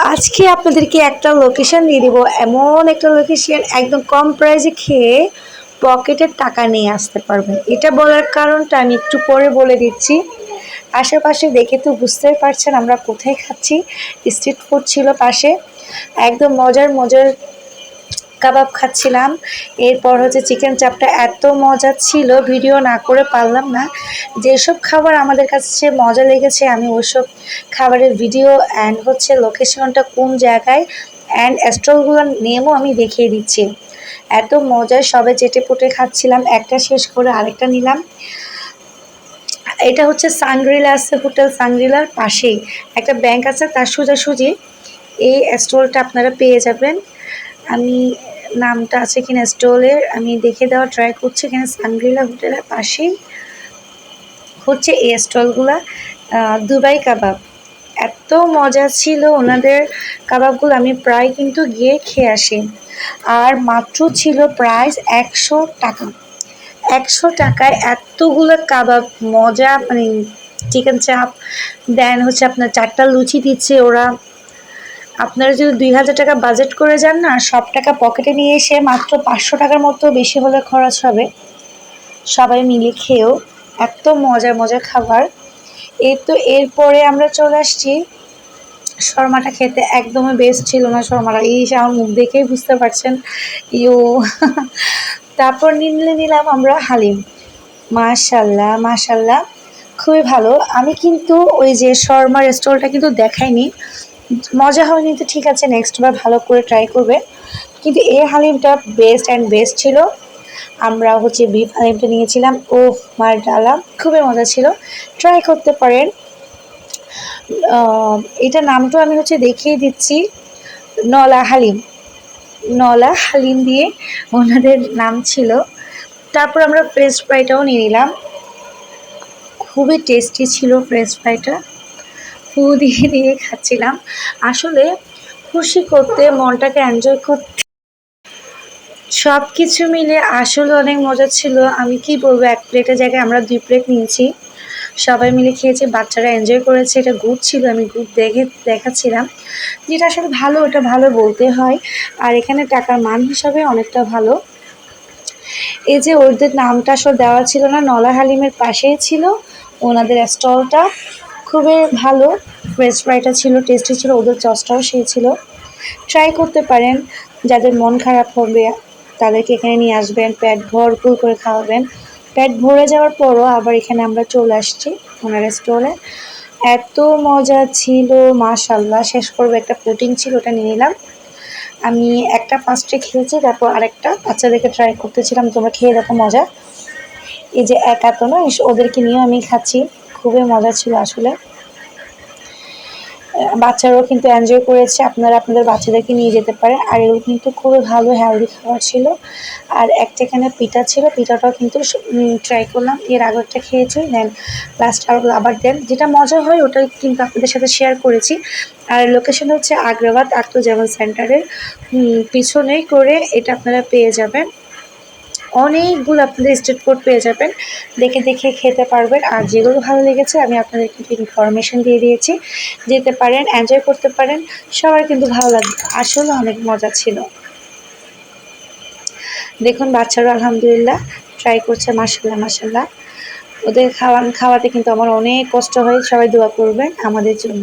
আজকে আপনাদেরকে একটা লোকেশন দিয়ে দিব, এমন একটা লোকেশন একদম কম প্রাইসে খেয়ে পকেটের টাকা নিয়ে আসতে পারবেন। এটা বলার কারণটা আমি একটু পরে বলে দিচ্ছি। আশেপাশে দেখে তো বুঝতেই পারছেন আমরা কোথায় খাচ্ছি। স্ট্রিট ফুড ছিল পাশে, একদম মজার মজার কাবাব খাচ্ছিলাম। এরপর হচ্ছে চিকেন চাপটা এত মজা ছিল, ভিডিও না করে পারলাম না। যেসব খাবার আমাদের কাছে মজা লেগেছে আমি ওইসব খাবারের ভিডিও অ্যান্ড হচ্ছে লোকেশনটা কোন জায়গায় অ্যান্ড স্টলগুলোর নেমও আমি দেখিয়ে দিচ্ছি। এত মজায় সবে চেটে পুটে খাচ্ছিলাম, একটা শেষ করে আরেকটা নিলাম। এটা হচ্ছে সানগ্রিলা আছে, হোটেল সানগ্রিলার পাশেই একটা ব্যাংক আছে, তার সোজাসুজি এই স্টলটা আপনারা পেয়ে যাবেন। আমি নামটা আছে কিনা স্টলের আমি দেখে দেওয়া ট্রাই করছি। এখানে সানগ্রিলা হোটেলের পাশেই হচ্ছে এই স্টলগুলা। দুবাই কাবাব এত মজা ছিল ওনাদের কাবাবগুলো, আমি প্রায় কিন্তু গিয়ে খেয়ে আসি। আর মাত্র ছিল প্রাইস 100 টাকা। 100 টাকায় এতগুলো কাবাব, মজা মানে চিকেন চাপ দেন হচ্ছে আপনার 4টা লুচি দিচ্ছে ওরা। আপনারা যদি 2000 টাকা বাজেট করে যান না, সব টাকা পকেটে নিয়ে এসে মাত্র 500 টাকার মতো বেশি হলে খরচ হবে সবাই মিলে খেয়েও। এত মজার মজার খাবার। এই তো এরপরে আমরা চলে আসছি শর্মাটা খেতে। একদমই বেস্ট ছিল না শর্মাটা, এই আমার মুখ দেখেই বুঝতে পারছেন। ইউ তারপর নিলাম আমরা হালিম। মাশাল্লাহ মাশাল্লাহ, খুবই ভালো। আমি কিন্তু ওই যে শর্মার স্টলটা কিন্তু দেখাইনি, মজা হয়নি তো ঠিক আছে, নেক্সট বার ভালো করে ট্রাই করবে। কিন্তু এই হালিমটা বেস্ট অ্যান্ড বেস্ট ছিল। আমরা হচ্ছে বিফ হালিমটা নিয়েছিলাম, ও মার ডালা, খুবই মজা ছিল, ট্রাই করতে পারেন। এটা নামটা আমি হচ্ছে দেখিয়ে দিচ্ছি, নলা হালিম। নলা হালিম দিয়ে ওনাদের নাম ছিল। তারপর আমরা ফ্রেঞ্চ ফ্রাইটাও নিয়ে নিলাম, খুবই টেস্টি ছিল ফ্রেঞ্চ ফ্রাইটা। ফু দিয়ে দিয়ে খাচ্ছিলাম। আসলে খুশি করতে, মনটাকে এনজয় করতে সব কিছু মিলে আসলে অনেক মজা ছিল। আমি কি বলবো, এক প্লেটের জায়গায় আমরা 2 প্লেট নিয়েছি, সবাই মিলে খেয়েছি, বাচ্চারা এনজয় করেছে। এটা গুড ছিল, আমি গুড দেখাচ্ছিলাম, যেটা আসলে ভালো, ওটা ভালো বলতে হয়। আর এখানে টাকার মান হিসাবে অনেকটা ভালো। এই যে ওদের নামটা আসলে দেওয়া ছিল না, নলা হালিমের পাশেই ছিল ওনাদের স্টলটা, খুবই ভালো। ফ্রেঞ্চ ফ্রাইটা ছিল টেস্টি ছিল, ওদের চসটাও সেই ছিল। ট্রাই করতে পারেন, যাদের মন খারাপ হবে তাদেরকে এখানে নিয়ে আসবেন, পেট ভরপুর করে খাওয়াবেন। পেট ভরে যাওয়ার পরও আবার এখানে আমরা চলে আসছি ওনার স্টলে। এত মজা ছিল মাশাল্লাহ, শেষ করবো, একটা পুডিং ছিল ওটা নিয়ে নিলাম। আমি একটা ফার্স্টে খেয়েছি, তারপর আরেকটা বাচ্চাদেরকে ট্রাই করতেছিলাম, তোমরা খেয়ে দেখো মজা। এই যে একা তো নয়, ওদেরকে নিয়েও আমি খাচ্ছি, খুবই মজা ছিল আসলে। বাচ্চারাও কিন্তু এনজয় করেছে, আপনারা আপনাদের বাচ্চাদেরকে নিয়ে যেতে পারেন। আর এগুলো কিন্তু খুবই ভালো হেলদি খাবার ছিল। আর একটা এখানে পিঠা ছিল, পিঠাটাও কিন্তু ট্রাই করলাম, এর আগে একটা খেয়েছি, দেন লাস্ট আবার দেন, যেটা মজা হয় ওটাই কিন্তু আপনাদের সাথে শেয়ার করেছি। আর লোকেশন হচ্ছে আগ্রাবাদ আক্তোজামান সেন্টারের পিছনেই করে এটা আপনারা পেয়ে যাবেন। অনেকগুলো আপনাদের স্ট্রিট ফুড পেয়ে যাবেন, দেখে দেখে খেতে পারবেন। আর যেগুলো ভালো লেগেছে আমি আপনাদেরকে ইনফরমেশন দিয়ে দিয়েছি, যেতে পারেন, এনজয় করতে পারেন, সবার কিন্তু ভালো লাগবে। আসলে অনেক মজা ছিল। দেখুন বাচ্চারা আলহামদুলিল্লাহ ট্রাই করছে, মাশাল্লাহ মাশাল্লাহ। ওদের খাওয়াতে কিন্তু আমার অনেক কষ্ট হয়, সবাই দোয়া করবেন আমাদের জন্য।